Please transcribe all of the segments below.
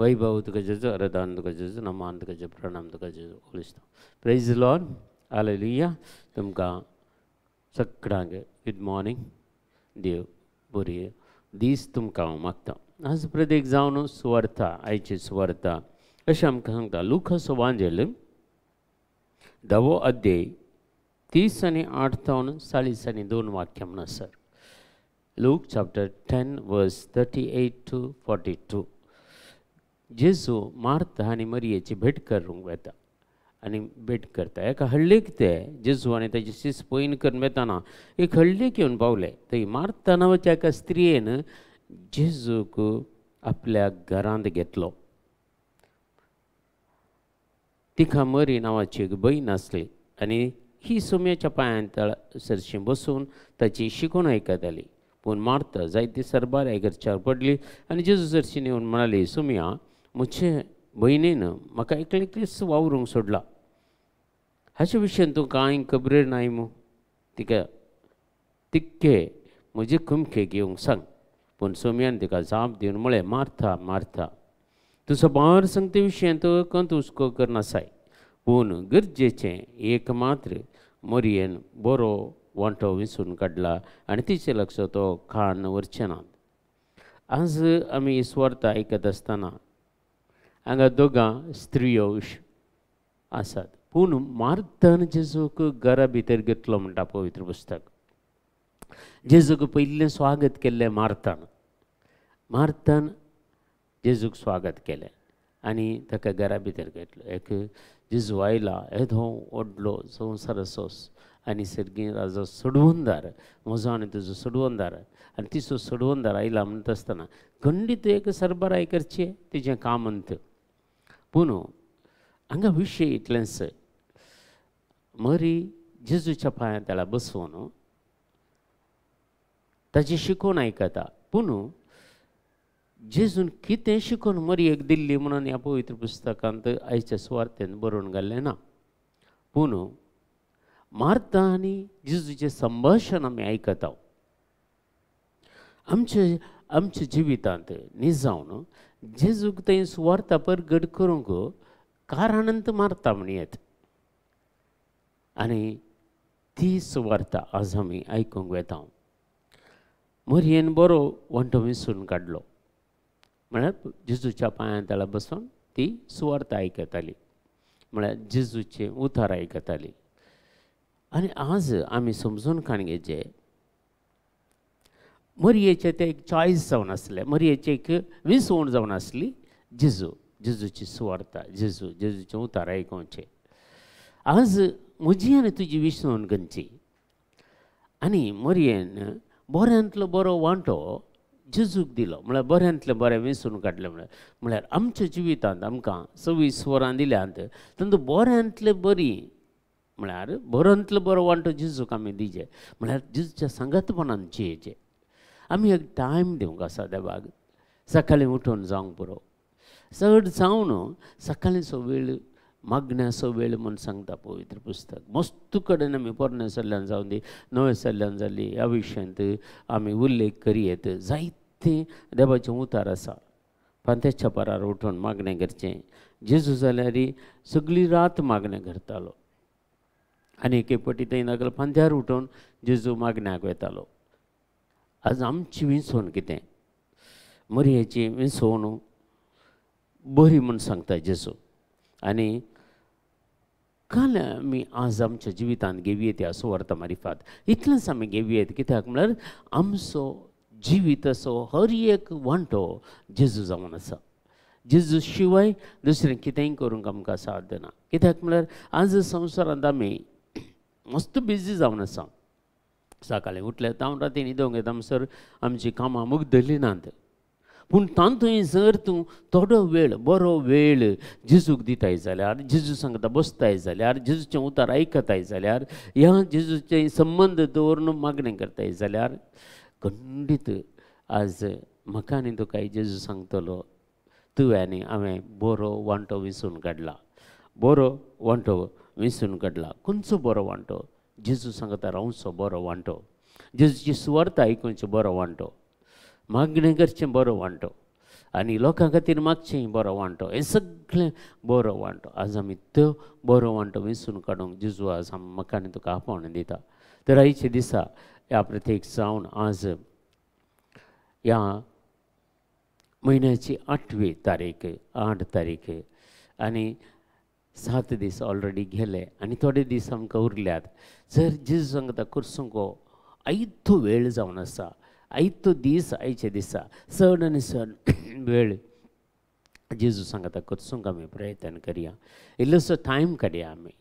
वैभव तुका जेजू आराधना तुका जेजू नमान तुका जेजू प्रणाम तुका जेजू उलिस्ता प्रेज द लॉर्ड हालेलुया तुमकां सगळ्यांक गुड मॉर्निंग देव बरी दीस तुमकां हांव मागता आज प्रत्येक जावन सुवार्ता आयची सुवार्ता अशें आमकां सांगता लुकास एवांजेल 10 अध्याय 30 आनी 8 तावन 40 आनी 2 वाक्यां म्हणून आसात. Luke chapter 10 verse 38 to 42. जेजू मार्था आनी मरियेची भेट करूंक वेता आनी भेट करता एका हळ्ळेक ते जेजू आनी ताची सीस पयन करून वेताना एक हळ्ळेक येवन पावले. थंय मार्था नांवाच्या एका स्त्रियेन जेजूक आपल्या घरांत घेतलो. तिका मरी नांवाची एक भयण आसली आनी ही सुम्याच्या पांयां सरशी बसून ताची शिकवण आयकताली. पूण मार्था जायती सरबार आयकरच्यार पडली आनी जेजू सरशीन येवन म्हणाली सुम्या म्हजे भयणीन म्हाका एकलेच वावरूंक सोडला हाचे विशयान तूं कांय खबरेर नाय मू तिका तिक्के म्हजे कुमकेक येवंक सांग. पूण सोम्यान तिका जाप दिवन म्हळें मार्था मार्था तूं सबार संगते विशयांत कंत हुस्को करनासाय पूण गरजेचें एक मात्र मरियेन बरो वांटो विंचून काडला आनी तिचें लक्ष तो खाण व्हरचें ना. आज आमी सुवार्ता आयकत आसतना हांगा दोगां स्त्रियो आसात पूण मार्थान जेजूक घरा भितर घेतलो म्हणटा पवित्र पुस्तक. जेजूक पयलें स्वागत केल्लें मार्थान जेजूक स्वागत केलें आनी ताका घरा भितर घेतलो. एक जेजू आयला येदो व्हडलो संवसार सोस आनी सर्गी राजो सोडवंदार म्हजो आनी तुजो सोडवंदार आनी तिचो सोडवंदार आयला म्हणटा आसतना खंडीत एक सरबराय करचें तिचें काम अंत. पूण हांगा विशय इतलेंच मरी जेजूच्या पांयां त्याला बसोवन ताची शिकवण आयकता. पूण जेजून कितें शिकून मरयेक दिल्ली म्हणून ह्या पवित्र पुस्तकांत आयच्या सुवार्थेन बरोवन घाल्लें ना. पूण मार्था आनी जेजूचें संभाशण आमी आयकता. आमच्या जिवितांत निजावन जेजूक थंय सुवार्ता परगट करूंक कारणांत मार्था म्हणयेत आनी ती सुवार्ता आज आमी आयकूंक वेता. मरयेन बरो वांटो विंचून काडलो म्हळ्यार जेजूच्या पांयां तळा बसून ती सुवार्ता आयकताली म्हळ्यार जेजूचें उतार आयकताली. आनी आज आमी समजून काडचें मरयेचें तें एक चॉयस जावन आसलें मरयेचें एक विसवण जावन आसली जेजूची सुवार्ता जेजूचें उतार आयकोवचें. आज म्हजी आनी तुजी विसवण खंयची आनी मरयेन बऱ्यांतलो बरो वांटो जेजूक दिलो म्हळ्यार बऱ्यांतलें बरें विंचून काडलें म्हळ्यार आमच्या जिवितांत आमकां 26 वरां दिल्यांत तातूंत बऱ्यांतलें बरी म्हळ्यार बऱ्यांतलो बरो वांटो जेजूक आमी दिवचें म्हळ्यार जेजूच्या सांगतपणान जियेचें. आमी एक टायम दिवंक आसा देवाक सकाळीं उठून जावंक पुरो चड जावन सकाळींचो वेळ मागण्याचो वेळ म्हूण सांगता पवित्र पुस्तक. मस्त कडेन आमी पोरण्या सरल्यान जावं दी नव्या सरल्यान जाली ह्या विशयांत आमी उल्लेख करयेत. जायते देवाचें उतार आसा. पांत्याच्या पारार उठून मागणें करचें. जेजू जाल्यार सगळी रात मागणें करतालो आनी एके फावटी थंय नाजाल्यार पांत्यार उठून जेजू मागण्याक वेतालो. आज आमची विंचवण कितें मरयेची विंचवण बरी म्हूण सांगता जेजू. आनी काल आमी आज आमच्या जिवितांत घेवयेत ह्या सुवार्ता मारिफात इतलेंच आमी घेवयेत कित्याक म्हळ्यार आमचो जिवीत असो हर एक वांटो जेजू जावन आसा. जेजू शिवाय दुसरें कितेंय करूंक आमकां साध्य ना. कित्याक म्हळ्यार आज संवसारांत आमी मस्त बिजी जावन आसा. सकाळीं उठले तावन राती न्हिदोंक येता म्हणसर आमची कामां मुग्धली नात. पूण तातूंय जर तूं थोडो वेळ बरो वेळ जेजूक दिताय जाल्यार जेजू सांगता बसताय जाल्यार जेजूचें उतार आयकताय जाल्यार ह्या जेजूचे संबंद दवरून मागणें करताय जाल्यार खंडीत आज म्हाका आनी तुका जेजू सांगतलो तुवें आनी हांवें बरो वांटो विंचून काडला. बरो वांटो विंचून काडला. खंयचो बरो वांटो जेजू सांगता रावचो बरो वांटो जेजूची सुवार्ता आयकुचो बरो वांटो मागणें करचें बरो वांटो आनी लोकां खातीर मागचें बरो वांटो हें सगळें बरो वांटो आज आमी तो बरो वांटो वेंचून काडूंक जेजू आज म्हाका आनी तुका आपोवण दिता. तर आयचे दिसा ह्या प्रत्येक जावन आज ह्या म्हयन्याची 8वी तारीख 8 तारीख आनी 7 दीस ऑलरेडी गेले आनी थोडे दीस आमकां उरल्यात. जर जेजू सांगता कुरसुंको आयतो वेळ जावन आसा, आयतो दीस आयचे दिसा चड आनी चड वेळ जेजू सांगता कुरसुंक आमी प्रयत्न करया. इल्लोसो टायम काडया आमी.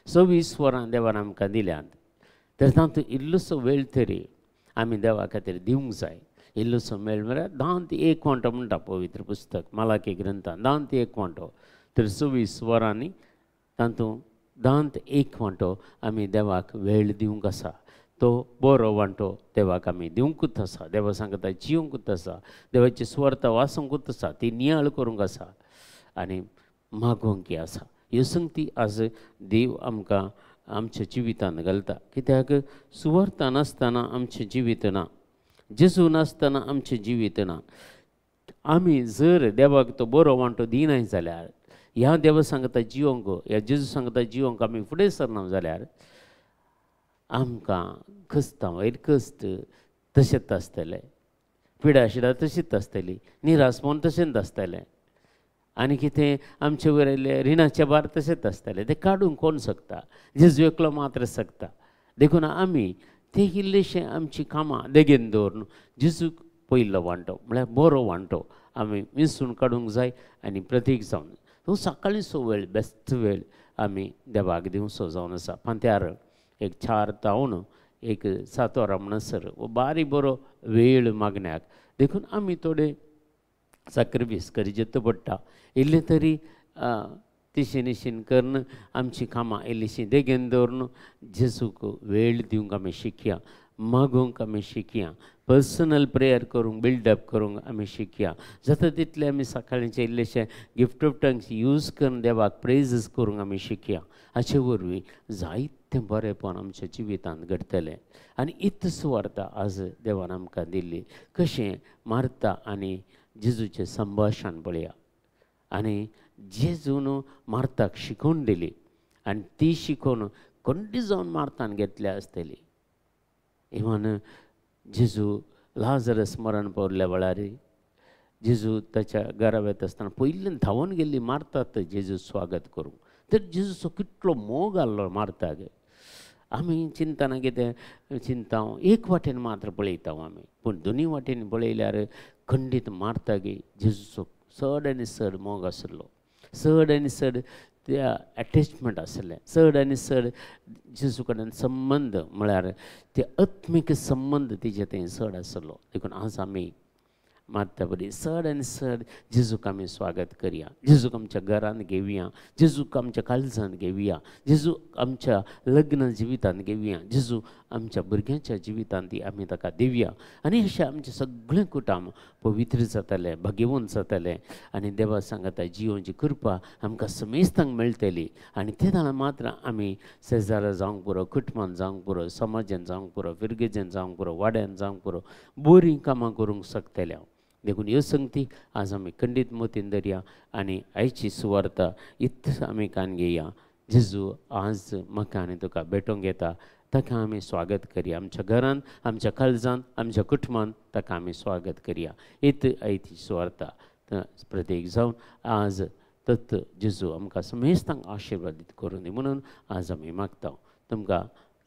26 वरां देवान आमकां दिल्यात. तर तातूंत इल्लोसो वेळ तरी आमी देवा खातीर दिवंक जाय. इल्लोसो वेळ म्हळ्यार 10 ते 1 वंटो म्हणटा पवित्र पुस्तक मालाकी ग्रंथान 10 ते 1 वंटो. तर 26 वरांनी तातूंत 10 ते 1 वंटो आमी देवाक वेळ दिवंक आसा. तो बरो वांटो देवाक आमी दिवंकूच आसा. देवा सांगता जिवंकूच आसा. देवाची सुवार्ता वाचूंकूच आसा. ती नियाळ करूंक आसा आनी मागोवंकी आसा. ह्यो संगती आज देव आमकां आमच्या जिवितांत घालता. कित्याक सुवार्ता नासतना आमचें जिवीत ना, जेजू नासतना आमचें जिवीत ना. आमी जर देवाक तो बरो वांटो दिनाय जाल्यार ह्या देवा सांगता जिवंक ह्या जेजू सांगता जिवंक आमी फुडें सरना जाल्यार आमकां कस्तां वयर कस्त तशेंच आसतलें, पिडाशिडां तशींच आसतलीं, निरासपण तशेंच आसतलें आनी कितें आमचे वयर आयिल्ले रिणाचे भार तशेंच आसतलें. तें काडूंक कोण शकता? जेजू एकलो मात्र शकता. देखून आमी ते इल्लेशें आमचीं कामां देगेन दवरून जेजूक पयलो वांटो म्हळ्यार बरो वांटो आमी विंचून काडूंक जाय आनी प्रत्येक जावन तो सकाळीचो वेळ बेस्ट वेळ आमी देवाक दिवचो जावन आसा. फांत्यार एक 4 तावन एक 7 वरां म्हणसर वो बारीक बरो वेळ मागण्याक देखून आमी थोडे सॅक्रिफीस करचें पडटा. इल्लें तरी तिशीन निशीन करून आमचीं कामां इल्लीशीं देगेन दवरून जेजूक वेळ दिवंक आमी शिकया, मागोवंक आमी शिकया, पर्सनल प्रेयर करूंक बिल्डअप करूंक आमी शिकया. जाता तितलें आमी सकाळचें इल्लेशें गिफ्ट ऑफ टंग्स यूज करून देवाक प्रेजीस करूंक आमी शिकया. हाचे वरवीं जायतें बरेंपण आमच्या जिवितांत घडटलें. आनी इतली सुवार्ता आज देवान आमकां दिल्ली. कशें मार्ता आनी जेजूचें संभाशण पळया आनी जेजून मार्ताक शिकोवन दिली आनी ती शिकोवन खंडी जावन मार्तान घेतल्या आसतली. इवन जेजू लाजरस मरण पावल्ल्या वेळार जेजू ताच्या घरा वयता आसतना पयलीं धांवून गेल्ली मार्तात जेजू स्वागत करूंक. तर जेजूचो कितलो मोग आसलो मार्ताक. आमी चिंतना कितें चिंता एक वाटेन मात्र पळयता आमी पूण दोनी वाटेन पळयल्यार खंडीत मार्ताक जेजूचो चड आनी चड मोग आसलो, चड आनी चड त्या एटेचमेंट आसलें, चड आनी चड जेजू कडेन संबंद म्हळ्यार ते आत्मीक संबंद तिचे थंय चड आसलो. देखून आज आमी मात्ता बरी चड आनी चड जेजूक आमी स्वागत करया, जेजूक आमच्या घरांत घेवया, जेजूक आमच्या काळजांत घेवया, जेजूक आमच्या लग्न जिवितांत घेवया, जेजू आमच्या भुरग्यांच्या जिवितांत आमी ताका दिवया आनी अशें आमचें सगळें कुटुंब पवित्र जातलें, भाग्यवंत जातलें आनी देवा सांगता जिवोवची कृपा आमकां समेस्तांक मेळटली. आनी ते जाणां मात्र आमी शेजारा जावंक पुरो, कुटुंबान जावंक पुरो, समाजान जावंक पुरो, फिरगेजेन जावंक पुरो, वाड्यान जावंक पुरो बरीं कामां करूंक शकतले. देखून ह्यो संगती आज आमी खंडीत मोतीन धरया आनी आयची सुवार्ता इतली आमी कान घेया. जेजू आज म्हाका आनी तुका भेटोवंक येता, ताका आमी स्वागत करया. आमच्या घरांत, आमच्या काळजांत, आमच्या कुटुंबांत ताका आमी स्वागत करया. आयची सुवार्ता प्रत्येक जावन आज तत जेजू आमकां समेस्तांक आशिर्वादीत करूं दी म्हणून आज आमी मागता. तुमकां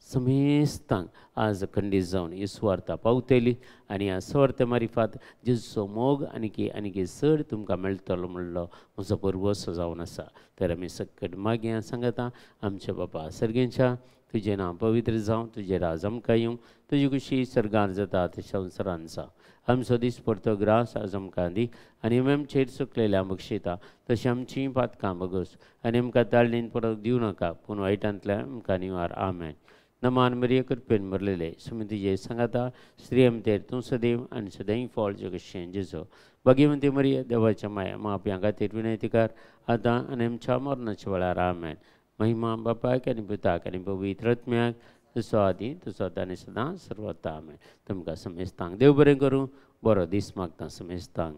समेस्तांक आज खंडीत जावन ही सुवार्ता पावतली आनी ह्या सुवार्ते मारिफात जेजूचो मोग आनीक चड तुमकां मेळटलो म्हणलो म्हजो परवसो जावन आसा. तर आमी सकट मागया सांगता आमच्या बापा सर्गेच्या तुजें नांव पवित्र जावं, तुजें राज आमकां येवं, तुजी कुशी सर्गार जाता तशें संवसारांत आसा. आमचो दीस पडतो ग्रास आज आमकां दी आनी आमी आमचेर चुकलेल्या बक्षिता तशीं आमचीं पातकां बगोस आनी आमकां ताळणेन परत दिवं नाका पूण वायटांतल्यान आमकां निवार. आमेन. नमान मरिये कृपेन भरलेले सुमी तुजे सांगाता स्त्री आमचेर तूं सदैव आनी सदैव फळ जगतशें जेजो भाग्यवंती मरिये देवाच्या माया माप्यां खातीर विनंती कर आतां आनी आमच्या मरणाच्या वेळार. आमेन. महिमा बापायक आनी पुताक आनी पवित्र आत्म्याक तसो आदी तसो आनी सदां सर्वता. आमेन. तुमकां समेस्तांक देव बरें करूं. बरो दीस मागता समेस्तांक.